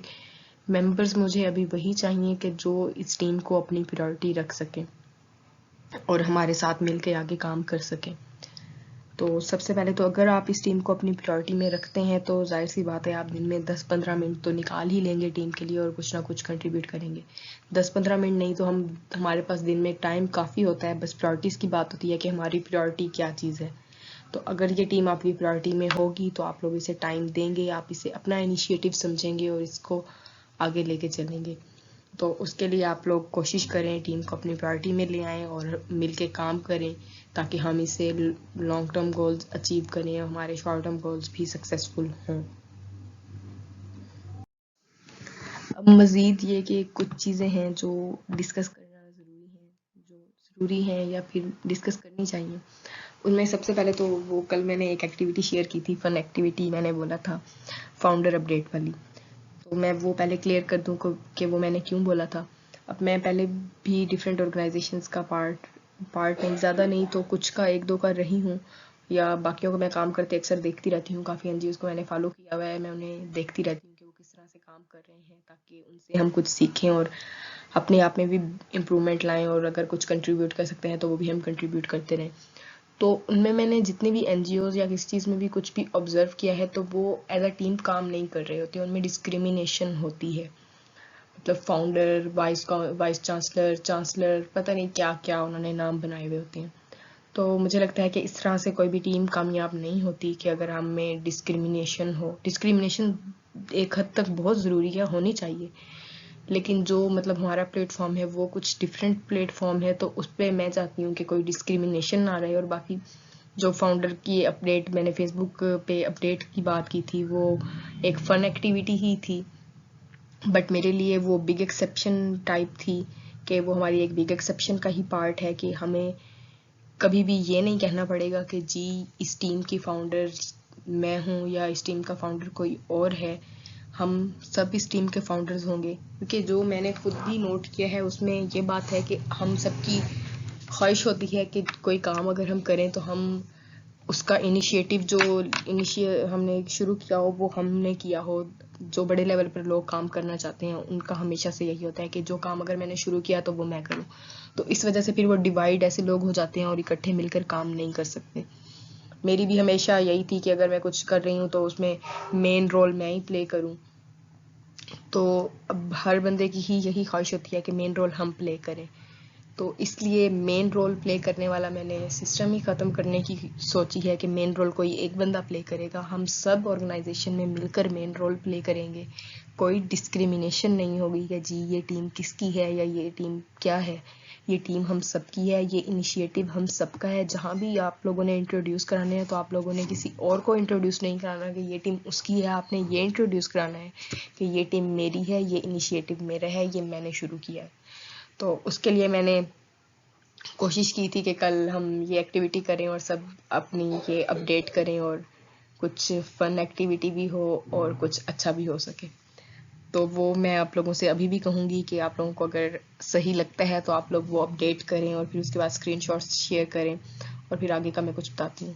मेंबर्स मुझे अभी वही चाहिए कि जो इस टीम को अपनी प्रायोरिटी रख सकें और हमारे साथ मिलकर आगे काम कर सकें। तो सबसे पहले तो अगर आप इस टीम को अपनी प्रायोरिटी में रखते हैं तो जाहिर सी बात है आप दिन में 10-15 मिनट तो निकाल ही लेंगे टीम के लिए और कुछ ना कुछ कंट्रीब्यूट करेंगे। 10-15 मिनट नहीं तो हमारे पास दिन में टाइम काफ़ी होता है, बस प्रायोरिटीज़ की बात होती है कि हमारी प्रायोरिटी क्या चीज़ है। तो अगर ये टीम आपकी प्रायोरिटी में होगी तो आप लोग इसे टाइम देंगे, आप इसे अपना इनिशिएटिव समझेंगे और इसको आगे लेके चलेंगे। तो उसके लिए आप लोग कोशिश करें, टीम को अपनी प्रायोरिटी में ले आएं और मिल के काम करें, ताकि हम इसे लॉन्ग टर्म गोल्स अचीव करें और हमारे शॉर्ट टर्म गोल्स भी सक्सेसफुल हों। अब मज़ीद ये कि कुछ चीज़ें हैं जो डिस्कस करना ज़रूरी है या फिर डिस्कस करनी चाहिए। उनमें सबसे पहले तो वो कल मैंने एक एक्टिविटी शेयर की थी, फन एक्टिविटी मैंने बोला था, फाउंडर अपडेट वाली। तो मैं वो पहले क्लियर कर दूँ कि वो मैंने क्यों बोला था। अब मैं पहले भी डिफरेंट ऑर्गेनाइजेशंस का पार्ट नहीं, ज़्यादा नहीं तो कुछ का एक दो का रही हूँ, या बाकियों को मैं काम करते अक्सर देखती रहती हूँ। काफ़ी एनजीओज़ को मैंने फॉलो किया हुआ है, मैं उन्हें देखती रहती हूँ कि वो किस तरह से काम कर रहे हैं, ताकि उनसे हम कुछ सीखें और अपने आप में भी इम्प्रूवमेंट लाएं, और अगर कुछ कंट्रीब्यूट कर सकते हैं तो वो भी हम कंट्रीब्यूट करते रहें। तो उनमें मैंने जितने भी एनजीओज़ या किसी चीज़ में भी कुछ भी ऑब्जर्व किया है, तो वो एज अ टीम काम नहीं कर रहे होते, उनमें डिस्क्रिमिनेशन होती है। मतलब फाउंडर, वाइस चांसलर पता नहीं क्या क्या उन्होंने नाम बनाए हुए होते हैं। तो मुझे लगता है कि इस तरह से कोई भी टीम कामयाब नहीं होती कि अगर हम में डिस्क्रिमिनेशन हो। डिस्क्रिमिनेशन एक हद तक बहुत ज़रूरी है, होनी चाहिए, लेकिन जो मतलब हमारा प्लेटफॉर्म है वो कुछ डिफरेंट प्लेटफॉर्म है, तो उस पर मैं चाहती हूँ कि कोई डिस्क्रिमिनेशन ना रहे। और बाकी जो फाउंडर की अपडेट मैंने फेसबुक पे अपडेट की बात की थी, वो एक फ़न एक्टिविटी ही थी, बट मेरे लिए वो बिग एक्सेप्शन टाइप थी, कि वो हमारी एक बिग एक्सेप्शन का ही पार्ट है कि हमें कभी भी ये नहीं कहना पड़ेगा कि जी इस टीम की फाउंडर मैं हूँ या इस टीम का फाउंडर कोई और है। हम सब इस टीम के फाउंडर्स होंगे, क्योंकि जो मैंने खुद भी नोट किया है उसमें ये बात है कि हम सबकी ख्वाहिश होती है कि कोई काम अगर हम करें तो हम उसका इनिशिएटिव जो हमने शुरू किया हो वो हमने किया हो। जो बड़े लेवल पर लोग काम करना चाहते हैं उनका हमेशा से यही होता है कि जो काम अगर मैंने शुरू किया तो वो मैं करूं। तो इस वजह से फिर वो डिवाइड ऐसे लोग हो जाते हैं और इकट्ठे मिलकर काम नहीं कर सकते। मेरी भी हमेशा यही थी कि अगर मैं कुछ कर रही हूँ तो उसमें मेन रोल मैं ही प्ले करूँ। तो अब हर बंदे की ही यही ख्वाहिश होती है कि मेन रोल हम प्ले करें। तो इसलिए मेन रोल प्ले करने वाला मैंने सिस्टम ही ख़त्म करने की सोची है कि मेन रोल कोई एक बंदा प्ले करेगा, हम सब ऑर्गेनाइजेशन में मिलकर मेन रोल प्ले करेंगे। कोई डिस्क्रिमिनेशन नहीं होगी कि जी ये टीम किसकी है या ये टीम क्या है। ये टीम हम सबकी है, ये इनिशिएटिव हम सबका है। जहाँ भी आप लोगों ने इंट्रोड्यूस कराने हैं तो आप लोगों ने किसी और को इंट्रोड्यूस नहीं कराना कि ये टीम उसकी है, आपने ये इंट्रोड्यूस कराना है कि ये टीम मेरी है, ये इनिशिएटिव मेरा है, ये मैंने शुरू किया है। तो उसके लिए मैंने कोशिश की थी कि कल हम ये एक्टिविटी करें और सब अपनी ये अपडेट करें, और कुछ फन एक्टिविटी भी हो और कुछ अच्छा भी हो सके। तो वो मैं आप लोगों से अभी भी कहूँगी कि आप लोगों को अगर सही लगता है तो आप लोग वो अपडेट करें और फिर उसके बाद स्क्रीनशॉट्स शेयर करें, और फिर आगे का मैं कुछ बताती हूँ।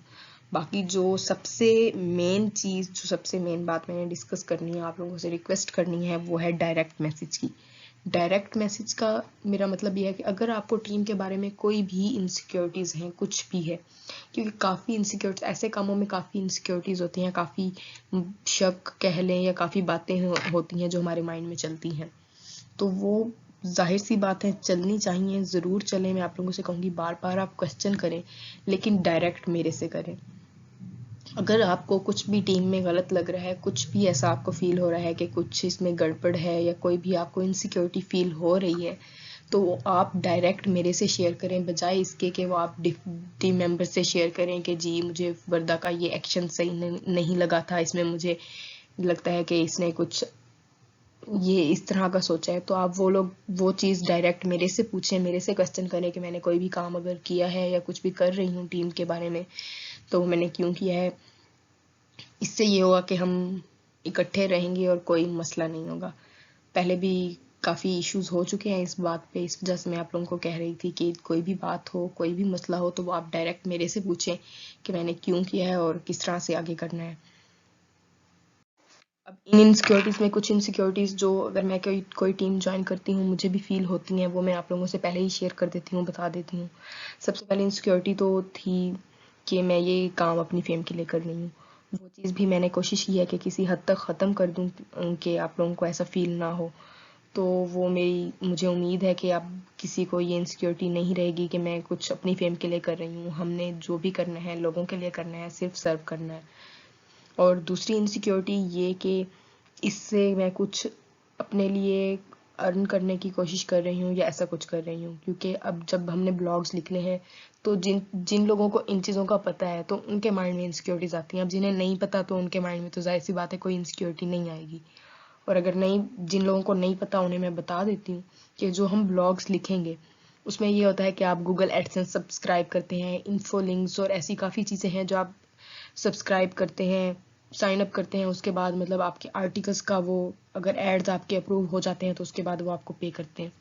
बाकी जो सबसे मेन बात मैंने डिस्कस करनी है, आप लोगों से रिक्वेस्ट करनी है, वो है डायरेक्ट मैसेज की। डायरेक्ट मैसेज का मेरा मतलब ये है कि अगर आपको टीम के बारे में कोई भी इनसिक्योरिटीज़ हैं, कुछ भी है, क्योंकि काफ़ी इनसिक्योरिटीज ऐसे कामों में काफ़ी इनसिक्योरिटीज़ होती हैं, काफ़ी शक कह लें या काफ़ी बातें होती हैं जो हमारे माइंड में चलती हैं। तो वो जाहिर सी बात है चलनी चाहिए, ज़रूर चलें। मैं आप लोगों से कहूँगी बार बार आप क्वेश्चन करें, लेकिन डायरेक्ट मेरे से करें। अगर आपको कुछ भी टीम में गलत लग रहा है, कुछ भी ऐसा आपको फील हो रहा है कि कुछ इसमें गड़बड़ है या कोई भी आपको इनसिक्योरिटी फील हो रही है, तो आप डायरेक्ट मेरे से शेयर करें, बजाय इसके कि वो आप टीम मेंबर से शेयर करें कि जी मुझे वर्दा का ये एक्शन सही नहीं लगा था, इसमें मुझे लगता है कि इसने कुछ ये इस तरह का सोचा है। तो आप वो चीज़ डायरेक्ट मेरे से पूछें, मेरे से क्वेश्चन करें कि मैंने कोई भी काम अगर किया है या कुछ भी कर रही हूँ टीम के बारे में तो मैंने क्यों किया है। इससे ये होगा कि हम इकट्ठे रहेंगे और कोई मसला नहीं होगा। पहले भी काफ़ी इश्यूज हो चुके हैं इस बात पे, इस वजह से मैं आप लोगों को कह रही थी कि कोई भी बात हो, कोई भी मसला हो, तो वो आप डायरेक्ट मेरे से पूछें कि मैंने क्यों किया है और किस तरह से आगे करना है। अब इन इनसिक्योरिटीज़ में कुछ इनसिक्योरिटीज़ जो अगर मैं कोई टीम ज्वाइन करती हूँ मुझे भी फील होती हैं, वो मैं आप लोगों से पहले ही शेयर कर देती हूँ, बता देती हूँ। सबसे पहले इनसिक्योरिटी तो थी कि मैं ये काम अपनी फेम के लिए कर रही हूँ। वो चीज़ भी मैंने कोशिश की है कि किसी हद तक ख़त्म कर दूँ कि आप लोगों को ऐसा फील ना हो। तो वो मुझे उम्मीद है कि अब किसी को ये इनसिक्योरिटी नहीं रहेगी कि मैं कुछ अपनी फेम के लिए कर रही हूँ। हमने जो भी करना है लोगों के लिए करना है, सिर्फ सर्व करना है। और दूसरी इनसिक्योरिटी ये कि इससे मैं कुछ अपने लिए अर्न करने की कोशिश कर रही हूँ या ऐसा कुछ कर रही हूँ, क्योंकि अब जब हमने ब्लॉग्स लिखने हैं तो जिन जिन लोगों को इन चीज़ों का पता है तो उनके माइंड में इनसिक्योरिटीज आती हैं। अब जिन्हें नहीं पता तो उनके माइंड में तो जाहिर सी बात है कोई इनसिक्योरिटी नहीं आएगी। और अगर नहीं, जिन लोगों को नहीं पता उन्हें मैं बता देती हूँ कि जो हम ब्लॉग्स लिखेंगे उसमें ये होता है कि आप गूगल एडसेंस सब्सक्राइब करते हैं, इन्फो लिंक्स और ऐसी काफ़ी चीज़ें हैं जो आप सब्सक्राइब करते हैं, साइन अप करते हैं, उसके बाद मतलब आपके आर्टिकल्स का वो अगर एड्स आपके अप्रूव हो जाते हैं तो उसके बाद वो आपको पे करते हैं।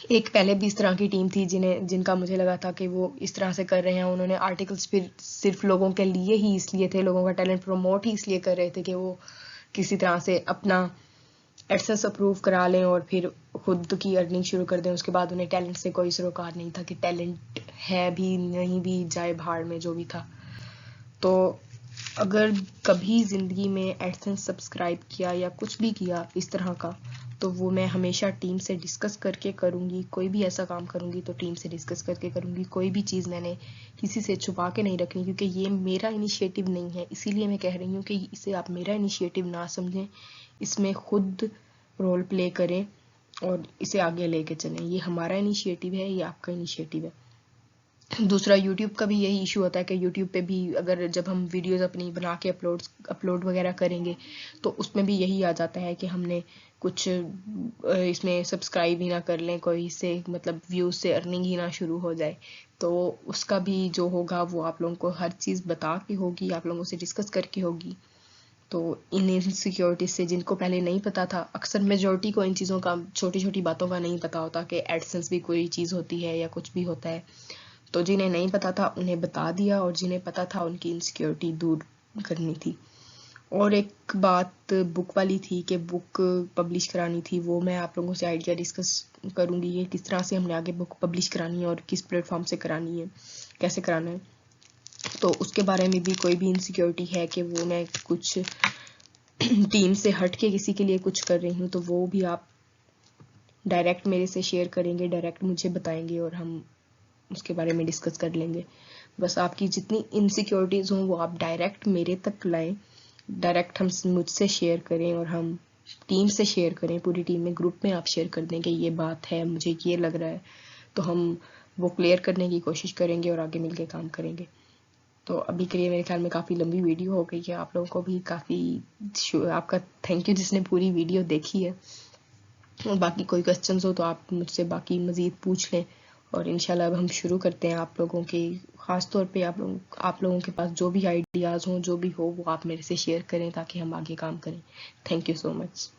एक पहले भी इस तरह की टीम थी जिनका मुझे लगा था कि वो इस तरह से कर रहे हैं। उन्होंने आर्टिकल्स फिर सिर्फ लोगों के लिए ही इसलिए थे, लोगों का टैलेंट प्रमोट ही इसलिए कर रहे थे कि वो किसी तरह से अपना एडसेंस अप्रूव करा लें और फिर खुद की अर्निंग शुरू कर दें। उसके बाद उन्हें टैलेंट से कोई सरोकार नहीं था कि टैलेंट है भी नहीं भी जाए भाड़ में, जो भी था। तो अगर कभी ज़िंदगी में एडसेंस सब्सक्राइब किया या कुछ भी किया इस तरह का, तो वो मैं हमेशा टीम से डिस्कस करके करूँगी। कोई भी ऐसा काम करूँगी तो टीम से डिस्कस करके करूँगी। कोई भी चीज़ मैंने किसी से छुपा के नहीं रखनी, क्योंकि ये मेरा इनिशिएटिव नहीं है। इसीलिए मैं कह रही हूँ कि इसे आप मेरा इनिशिएटिव ना समझें, इसमें खुद रोल प्ले करें और इसे आगे लेके चलें। ये हमारा इनिशिएटिव है, ये आपका इनिशिएटिव है। दूसरा, यूट्यूब का भी यही इशू होता है कि यूट्यूब पे भी अगर जब हम वीडियोस अपनी बना के अपलोड वगैरह करेंगे तो उसमें भी यही आ जाता है कि हमने कुछ इसमें सब्सक्राइब ही ना कर लें, कोई से मतलब व्यूज़ से अर्निंग ही ना शुरू हो जाए। तो उसका भी जो होगा वो आप लोगों को हर चीज़ बता के होगी, आप लोगों से डिस्कस करके होगी। तो इन इनसिक्योरिटीज से जिनको पहले नहीं पता था, अक्सर मेजॉरिटी को इन चीज़ों का, छोटी छोटी बातों का नहीं पता होता कि एडसेंस भी कोई चीज़ होती है या कुछ भी होता है। तो जिन्हें नहीं पता था उन्हें बता दिया, और जिन्हें पता था उनकी इनसिक्योरिटी दूर करनी थी। और एक बात बुक वाली थी कि बुक पब्लिश करानी थी, वो मैं आप लोगों से आइडिया डिस्कस करूँगी ये किस तरह से हमने आगे बुक पब्लिश करानी है और किस प्लेटफॉर्म से करानी है, कैसे कराना है। तो उसके बारे में भी कोई भी इनसिक्योरिटी है कि वो मैं कुछ टीम से हट के किसी के लिए कुछ कर रही हूँ, तो वो भी आप डायरेक्ट मेरे से शेयर करेंगे, डायरेक्ट मुझे बताएंगे और हम उसके बारे में डिस्कस कर लेंगे। बस आपकी जितनी इनसिक्योरिटीज़ हों वो आप डायरेक्ट मेरे तक लाएं, डायरेक्ट हम मुझसे शेयर करें और हम टीम से शेयर करें, पूरी टीम में, ग्रुप में आप शेयर कर दें कि ये बात है, मुझे ये लग रहा है, तो हम वो क्लियर करने की कोशिश करेंगे और आगे मिलके काम करेंगे। तो अभी के लिए मेरे ख्याल में काफ़ी लंबी वीडियो हो गई है, आप लोगों को भी काफ़ी आपका थैंक यू जिसने पूरी वीडियो देखी है। और बाकी कोई क्वेश्चंस हो तो आप मुझसे बाकी मज़ीद पूछ लें, और इंशाल्लाह अब हम शुरू करते हैं। आप लोगों के ख़ास तौर पे आप लोगों के पास जो भी आइडियाज़ हों, जो भी हो, वो आप मेरे से शेयर करें ताकि हम आगे काम करें। Thank you so much.